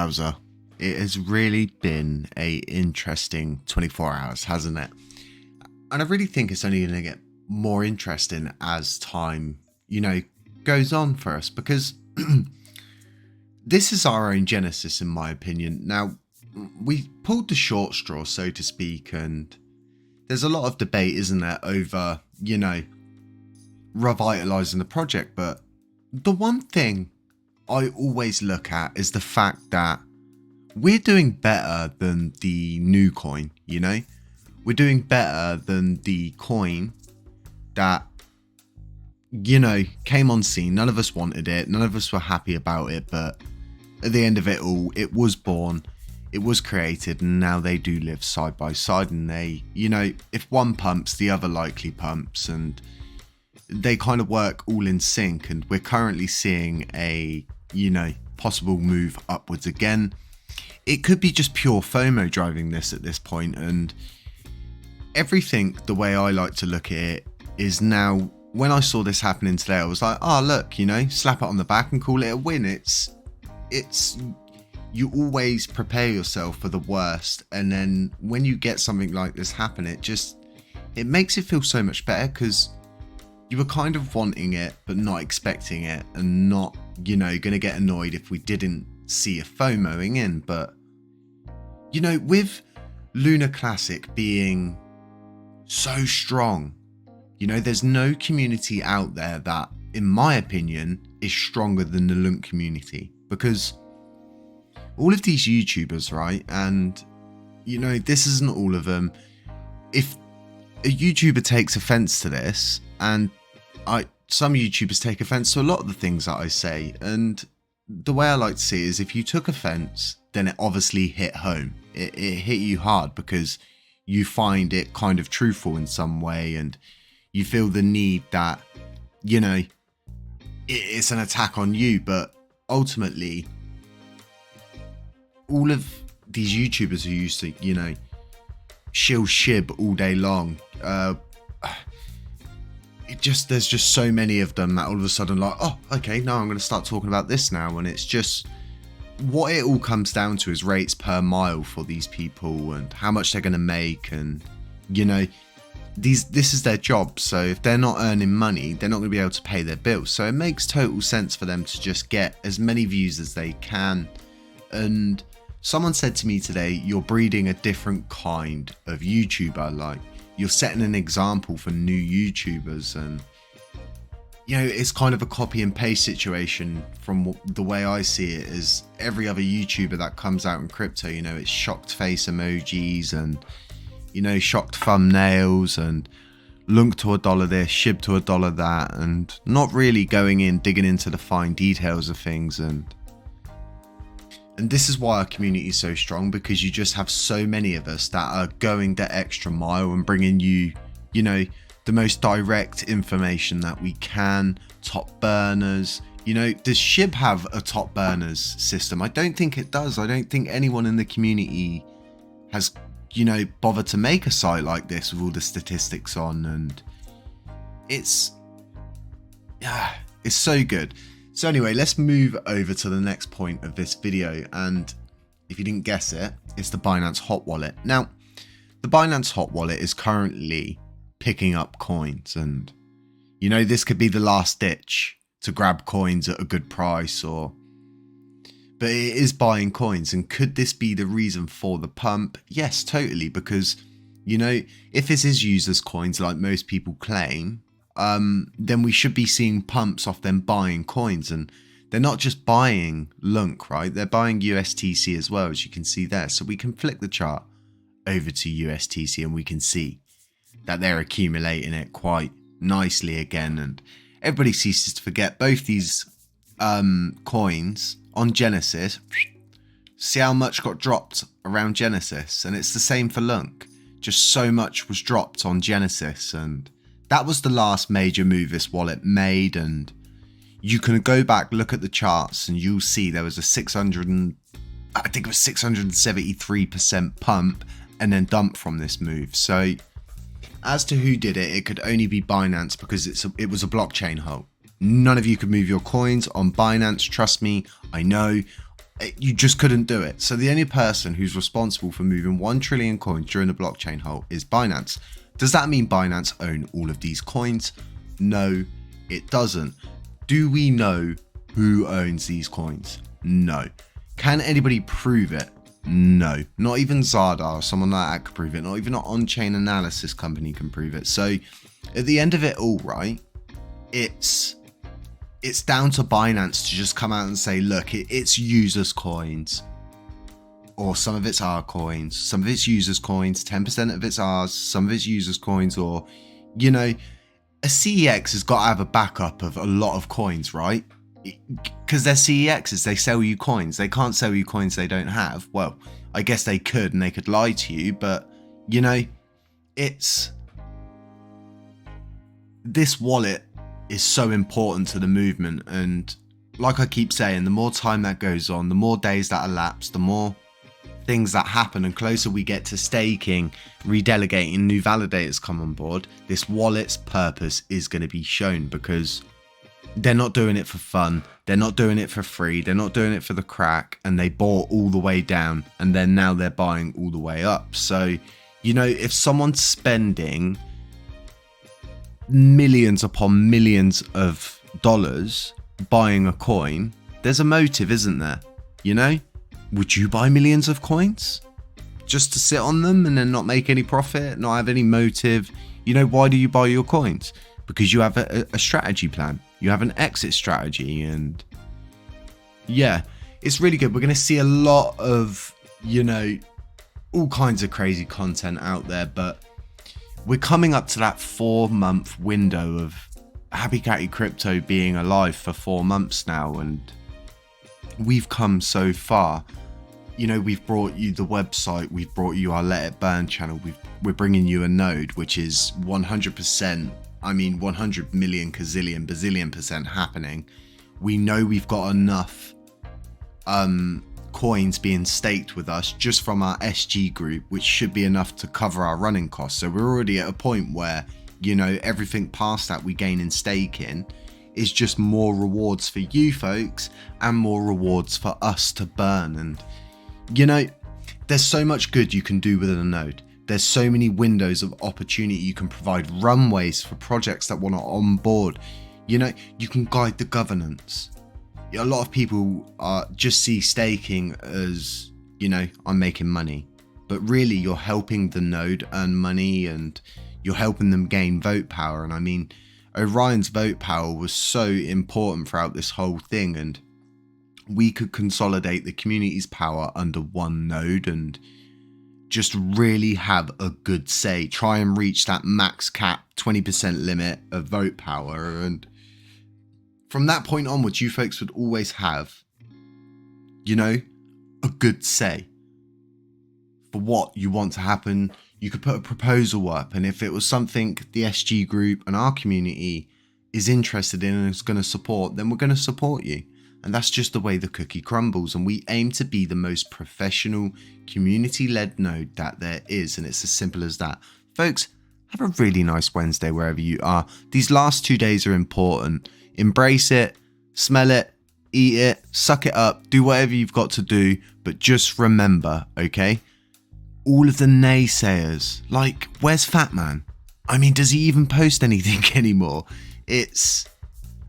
Wowza. It has really been a interesting 24 hours, hasn't it? And I really think it's only going to get more interesting as time, goes on for us, because this is our own genesis, in my opinion. Now, we pulled the short straw, so to speak, and there's a lot of debate, isn't there, over, revitalizing the project. But the one thing I always look at is the fact that we're doing better than the new coin, We're doing better than the coin that, came on scene. None of us wanted it. None of us were happy about it. But at the end of it all, it was born. It was created. And now they do live side by side. And they, if one pumps, the other likely pumps. And they kind of work all in sync. And we're currently seeing a, possible move upwards again. It could be just pure FOMO driving this at this point. And everything, the way I like to look at it, is now, when I saw this happening today, I was like, oh, look, slap it on the back and call it a win. It's you always prepare yourself for the worst. And then when you get something like this happen, it makes it feel so much better, because you were kind of wanting it, but not expecting it, and not, going to get annoyed if we didn't see a FOMOing in. But, with LUNACLASSIC being so strong, there's no community out there that, in my opinion, is stronger than the Lunc community, because all of these YouTubers, right, and this isn't all of them. If a YouTuber takes offense to this, and some YouTubers take offense to a lot of the things that I say, and the way I like to see it is, if you took offense, then it obviously hit home. It hit you hard, because you find it kind of truthful in some way, and you feel the need that, it's an attack on you. But ultimately, all of these YouTubers who used to, shill shib all day long, there's just so many of them that all of a sudden, like, oh, okay, now I'm going to start talking about this now. And it's just, what it all comes down to is rates per mile for these people, and how much they're going to make. And, this is their job. So if they're not earning money, they're not going to be able to pay their bills. So it makes total sense for them to just get as many views as they can. And someone said to me today, you're breeding a different kind of YouTuber. Like, you're setting an example for new YouTubers. And, it's kind of a copy and paste situation from the way I see it, is every other YouTuber that comes out in crypto, it's shocked face emojis and, shocked thumbnails, and Lunc to $1 this, Shib to $1 that, and not really digging into the fine details of things. And this is why our community is so strong, because you just have so many of us that are going the extra mile and bringing you, the most direct information that we can. Top burners. Does Shib have a top burners system? I don't think it does. I don't think anyone in the community has, bothered to make a site like this with all the statistics on. And it's so good. So anyway, let's move over to the next point of this video. And if you didn't guess it, it's the Binance Hot Wallet. Now, the Binance Hot Wallet is currently picking up coins, and this could be the last ditch to grab coins at a good price, but it is buying coins. And could this be the reason for the pump? Yes, totally, because if this is used as coins like most people claim, then we should be seeing pumps off them buying coins. And they're not just buying Lunc, right? They're buying USTC as well, as you can see there. So we can flick the chart over to USTC, and we can see that they're accumulating it quite nicely again. And everybody ceases to forget both these coins on Genesis. See how much got dropped around Genesis, and it's the same for Lunc. Just so much was dropped on Genesis, and that was the last major move this wallet made. And you can go back, look at the charts, and you'll see there was a 673% pump and then dump from this move. So as to who did it, it could only be Binance, because it was a blockchain hole. None of you could move your coins on Binance. Trust me, I know. You just couldn't do it. So the only person who's responsible for moving 1 trillion coins during the blockchain halt is Binance. Does that mean Binance own all of these coins? No, it doesn't. Do we know who owns these coins? No. Can anybody prove it? No. Not even Zada or someone like that could prove it. Not even an on-chain analysis company can prove it. So at the end of it all, right, it's down to Binance to just come out and say, look, it's users' coins. Or some of it's our coins. Some of it's users' coins. 10% of it's ours. Some of it's users' coins. Or, you know, a CEX has got to have a backup of a lot of coins, right? Because they're CEXs, they sell you coins. They can't sell you coins they don't have. Well, I guess they could, and they could lie to you, but, you know, this wallet is so important to the movement, and like I keep saying, the more time that goes on, the more days that elapse, the more things that happen, and closer we get to staking, redelegating, new validators come on board, this wallet's purpose is going to be shown, because they're not doing it for fun, they're not doing it for free, they're not doing it for the crack, and they bought all the way down, and then now they're buying all the way up. So, you know, if someone's spending millions upon millions of dollars buying a coin, there's a motive, isn't there? You know, would you buy millions of coins just to sit on them and then not make any profit, not have any motive? You know, why do you buy your coins? Because you have a strategy plan, you have an exit strategy, and yeah, it's really good. We're going to see a lot of, you know, all kinds of crazy content out there, but we're coming up to that 4-month window of Happy Catty Crypto being alive for 4 months now, and we've come so far. You know, we've brought you the website, we've brought you our Let It Burn channel, we're bringing you a node which is 100%, I mean 100 million gazillion bazillion percent happening. We know we've got enough coins being staked with us just from our SG group, which should be enough to cover our running costs. So we're already at a point where, you know, everything past that we gain in staking is just more rewards for you folks and more rewards for us to burn. And, you know, there's so much good you can do with a node. There's so many windows of opportunity. You can provide runways for projects that want to onboard. You know, you can guide the governance. A lot of people just see staking as, you know, I'm making money. But really, you're helping the node earn money, and you're helping them gain vote power. And I mean, Orion's vote power was so important throughout this whole thing, and we could consolidate the community's power under one node and just really have a good say, try and reach that max cap 20% limit of vote power. And from that point onwards, you folks would always have, you know, a good say for what you want to happen. You could put a proposal up, and if it was something the SG group and our community is interested in and is going to support, then we're going to support you. And that's just the way the cookie crumbles. And we aim to be the most professional, community-led node that there is. And it's as simple as that. Folks, have a really nice Wednesday wherever you are. These last 2 days are important. Embrace it, smell it, eat it, suck it up, do whatever you've got to do. But just remember, okay? All of the naysayers, like, where's Fat Man? I mean, does he even post anything anymore? It's,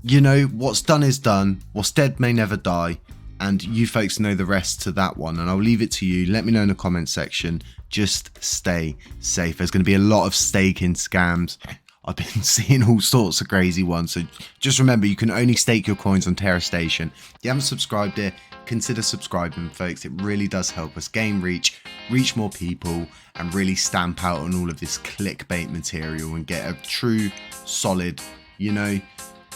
you know, what's done is done. What's dead may never die. And you folks know the rest to that one. And I'll leave it to you. Let me know in the comment section. Just stay safe. There's going to be a lot of staking scams. I've been seeing all sorts of crazy ones. So just remember, you can only stake your coins on Terra Station. If you haven't subscribed here, consider subscribing, folks. It really does help us gain reach more people, and really stamp out on all of this clickbait material and get a true, solid, you know,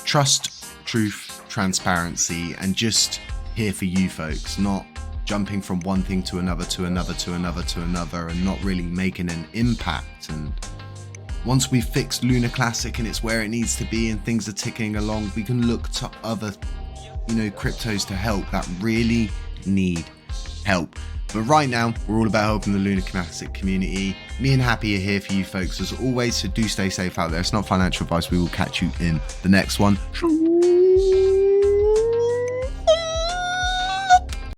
trust, truth, transparency, and just here for you folks, not jumping from one thing to another to another to another to another, and not really making an impact. And once we've fixed LUNACLASSIC and it's where it needs to be and things are ticking along, we can look to other, you know, cryptos to help that really need help. But right now, we're all about helping the LUNACLASSIC community. Me and Happy are here for you folks as always, so do stay safe out there. It's not financial advice. We will catch you in the next one.